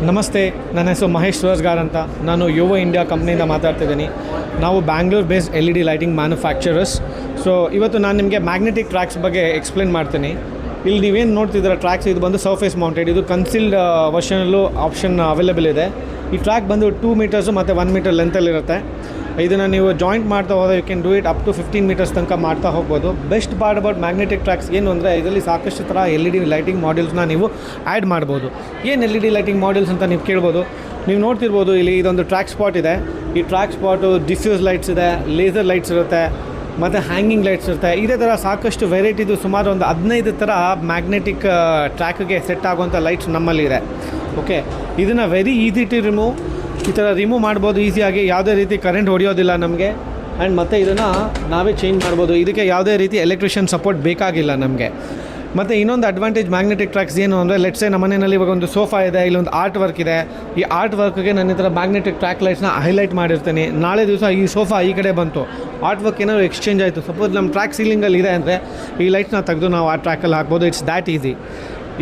ನಮಸ್ತೆ, ನನ್ನ ಹೆಸರು ಮಹೇಶ್ ಸುರಸ್ಗಾರ್ ಅಂತ. ನಾನು ಯುವ ಇಂಡಿಯಾ ಕಂಪ್ನಿಯಿಂದ ಮಾತಾಡ್ತಿದ್ದೀನಿ. ನಾವು Bangalore based LED lighting manufacturers. So ಇವತ್ತು ನಾನು ನಿಮಗೆ ಮ್ಯಾಗ್ನೆಟಿಕ್ ಟ್ರ್ಯಾಕ್ಸ್ ಬಗ್ಗೆ ಎಕ್ಸ್ಪ್ಲೇನ್ ಮಾಡ್ತೀನಿ. ಇಲ್ಲಿ ನೀವೇನು ನೋಡ್ತಿದ್ದೀರ ಟ್ರ್ಯಾಕ್ಸ್, ಇದು ಬಂದು ಸರ್ಫೇಸ್ ಮೌಂಟೆಡ್. ಇದು ಕನ್ಸಿಲ್ಡ್ ವರ್ಷನಲ್ಲೂ ಆಪ್ಷನ್ ಅವೈಲೇಬಲ್ ಇದೆ. ಈ ಟ್ರ್ಯಾಕ್ ಬಂದು 2 ಮೀಟರ್ಸು ಮತ್ತು 1 ಮೀಟರ್ ಲೆಂತಲ್ಲಿರುತ್ತೆ. ಇದನ್ನು ನೀವು ಜಾಯಿಂಟ್ ಮಾಡ್ತಾ ಹೋದರೆ you can do it up to 15 metres ತನಕ ಮಾಡ್ತಾ ಹೋಗ್ಬೋದು. Best part about magnetic tracks ಏನು ಅಂದರೆ ಇದರಲ್ಲಿ ಸಾಕಷ್ಟು ಥರ LED ಲೈಟಿಂಗ್ ಮಾಡ್ಯೂಲ್ಸ್ನ ನೀವು ಆ್ಯಡ್ ಮಾಡ್ಬೋದು. ಏನು LED ಲೈಟಿಂಗ್ ಮಾಡ್ಯೂಲ್ಸ್ ಅಂತ ನೀವು ಕೇಳ್ಬೋದು. ನೀವು ನೋಡ್ತಿರ್ಬೋದು, ಇಲ್ಲಿ ಇದೊಂದು ಟ್ರ್ಯಾಕ್ ಸ್ಪಾಟ್ ಇದೆ. ಈ ಟ್ರ್ಯಾಕ್ ಸ್ಪಾಟು ಡಿಫ್ಯೂಸ್ ಲೈಟ್ಸ್ ಇದೆ, ಲೇಸರ್ ಲೈಟ್ಸ್ ಇರುತ್ತೆ, ಮತ್ತು ಹ್ಯಾಂಗಿಂಗ್ ಲೈಟ್ಸ್ ಇರುತ್ತೆ. ಇದೇ ಥರ ಸಾಕಷ್ಟು ವೆರೈಟಿದು ಸುಮಾರು ಒಂದು 15 ಥರ ಮ್ಯಾಗ್ನೆಟಿಕ್ ಟ್ರ್ಯಾಕ್ಗೆ ಸೆಟ್ ಆಗುವಂಥ ಲೈಟ್ಸ್ ನಮ್ಮಲ್ಲಿ ಇದೆ. ಓಕೆ, ಇದನ್ನು ವೆರಿ ಈಸಿ ಟು ರಿಮೂವ್. ಈ ಥರ ರಿಮೂವ್ ಮಾಡ್ಬೋದು ಈಸಿಯಾಗಿ, ಯಾವುದೇ ರೀತಿ ಕರೆಂಟ್ ಹೊಡೆಯೋದಿಲ್ಲ ನಮಗೆ. ಆ್ಯಂಡ್ ಮತ್ತು ಇದನ್ನು ನಾವೇ ಚೇಂಜ್ ಮಾಡ್ಬೋದು. ಇದಕ್ಕೆ ಯಾವುದೇ ರೀತಿ ಎಲೆಕ್ಟ್ರಿಷಿಯನ್ ಸಪೋರ್ಟ್ ಬೇಕಾಗಿಲ್ಲ ನಮಗೆ. ಮತ್ತು ಇನ್ನೊಂದು ಅಡ್ವಾಂಟೇಜ್ ಮ್ಯಾಗ್ನೆಟಿಕ್ ಟ್ರ್ಯಾಕ್ಸ್ ಏನು ಅಂದರೆ, ಲೆಟ್ಸೇ ನಮ್ಮ ಮನೆಯಲ್ಲಿ ಇವಾಗ ಒಂದು ಸೋಫಾ ಇದೆ, ಇಲ್ಲೊಂದು ಆರ್ಟ್ ವರ್ಕ್ ಇದೆ. ಈ ಆರ್ಟ್ ವರ್ಕ್ಗೆ ನಾನು ಈ ಥರ ಮ್ಯಾಗ್ನೆಟಿಕ್ ಟ್ರ್ಯಾಕ್ ಲೈಟ್ಸ್ನ ಹೈಲೈಟ್ ಮಾಡಿರ್ತೀನಿ. ನಾಳೆ ದಿವಸ ಈ ಸೋಫಾ ಈ ಕಡೆ ಬಂತು, ಆರ್ಟ್ ವರ್ಕ್ ಏನಾದರೂ ಎಕ್ಸ್ಚೇಂಜ್ ಆಯಿತು, ಸಪೋಸ್ ನಮ್ಮ ಟ್ರ್ಯಾಕ್ ಸೀಲಿಂಗಲ್ಲಿ ಇದೆ ಅಂದರೆ ಈ ಲೈಟ್ಸ್ನ ತೆಗೆದು ನಾವು ಆ ಟ್ರ್ಯಾಕಲ್ಲಿ ಹಾಕ್ಬೋದು. It's that easy.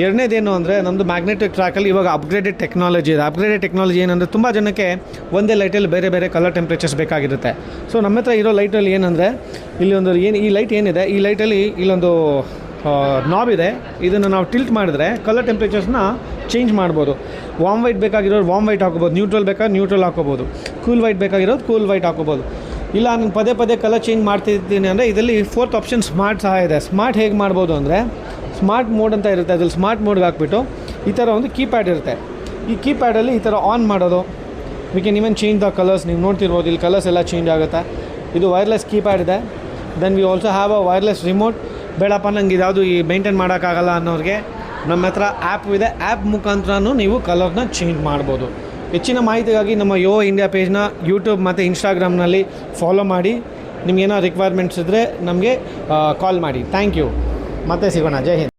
ಎರಡನೇದೇನು ಅಂದರೆ, ನಮ್ಮದು ಮ್ಯಾಗ್ನೆಟಿಕ್ ಟ್ರ್ಯಾಕಲ್ಲಿ ಇವಾಗ ಅಪ್ಗ್ರೇಡೆಡ್ ಟೆಕ್ನಾಲಜಿ ಇದೆ. ಅಪ್ಗ್ರೇಡೆಡ್ ಟೆಕ್ನಾಲಜಿ ಏನಂದರೆ, ತುಂಬ ಜನಕ್ಕೆ ಒಂದೇ ಲೈಟಲ್ಲಿ ಬೇರೆ ಬೇರೆ ಕಲರ್ ಟೆಂಪ್ರೇಚರ್ಸ್ ಬೇಕಾಗಿರುತ್ತೆ. ಸೊ ನಮ್ಮ ಹತ್ರ ಇರೋ ಲೈಟಲ್ಲಿ ಏನಂದರೆ, ಇಲ್ಲಿ ಒಂದು ಈ ಲೈಟ್ ಏನಿದೆ, ಈ ಲೈಟಲ್ಲಿ ಇಲ್ಲೊಂದು ನಾಬ್ ಇದೆ. ಇದನ್ನು ನಾವು ಟಿಲ್ಟ್ ಮಾಡಿದ್ರೆ ಕಲರ್ ಟೆಂಪ್ರೇಚರ್ಸ್ನ ಚೇಂಜ್ ಮಾಡ್ಬೋದು. ವಾರ್ಮ್ ವೈಟ್ ಬೇಕಾಗಿರೋದು ವಾರ್ಮ್ ವೈಟ್ ಹಾಕೋಬೋದು, ನ್ಯೂಟ್ರಲ್ ಬೇಕಾದ್ರೆ ನ್ಯೂಟ್ರಲ್ ಹಾಕೋಬೋದು, ಕೂಲ್ ವೈಟ್ ಬೇಕಾಗಿರೋದು ಕೂಲ್ ವೈಟ್ ಹಾಕೋಬೋದು. ಇಲ್ಲ ನಾನು ಪದೇ ಕಲರ್ ಚೇಂಜ್ ಮಾಡ್ತಿದ್ದೀನಿ ಅಂದರೆ ಇದರಲ್ಲಿ 4th ಆಪ್ಷನ್ ಸ್ಮಾರ್ಟ್ ಸಹ ಇದೆ. ಸ್ಮಾರ್ಟ್ ಹೇಗೆ ಮಾಡ್ಬೋದು ಅಂದರೆ, ಸ್ಮಾರ್ಟ್ ಮೋಡ್ ಅಂತ ಇರುತ್ತೆ. ಅದ್ರಲ್ಲಿ ಸ್ಮಾರ್ಟ್ ಮೋಡ್ಗೆ ಹಾಕ್ಬಿಟ್ಟು ಈ ಥರ ಒಂದು ಕೀಪ್ಯಾಡ್ ಇರುತ್ತೆ. ಈ ಕೀಪ್ಯಾಡಲ್ಲಿ ಈ ಥರ ಆನ್ ಮಾಡೋದು. We can even change the colours. ನೀವು ನೋಡ್ತಿರ್ಬೋದು, ಇಲ್ಲಿ ಕಲರ್ಸ್ ಎಲ್ಲ ಚೇಂಜ್ ಆಗುತ್ತೆ. ಇದು ವೈರ್ಲೆಸ್ ಕೀಪ್ಯಾಡ್ ಇದೆ. Then we also have a wireless remote. ಬೇಡಪ್ಪ ನಂಗೆ ಇದ್ಯಾವುದು ಈ ಮೇಂಟೈನ್ ಮಾಡೋಕ್ಕಾಗಲ್ಲ ಅನ್ನೋರಿಗೆ ನಮ್ಮ ಹತ್ರ ಆ್ಯಪ್ ಇದೆ. ಆ್ಯಪ್ ಮುಖಾಂತರನೂ ನೀವು ಕಲರ್ನ ಚೇಂಜ್ ಮಾಡ್ಬೋದು. ಹೆಚ್ಚಿನ ಮಾಹಿತಿಗಾಗಿ ನಮ್ಮ ಯುವ ಇಂಡಿಯಾ ಪೇಜ್ನ ಯೂಟ್ಯೂಬ್ ಮತ್ತು ಇನ್ಸ್ಟಾಗ್ರಾಮ್ನಲ್ಲಿ ಫಾಲೋ ಮಾಡಿ. ನಿಮಗೇನೋ ರಿಕ್ವೈರ್ಮೆಂಟ್ಸ್ ಇದ್ದರೆ ನಮಗೆ ಕಾಲ್ ಮಾಡಿ. Thank you. ಮತ್ತೆ ಸಿಗೋಣ. ಜೈ ಹಿಂದ್.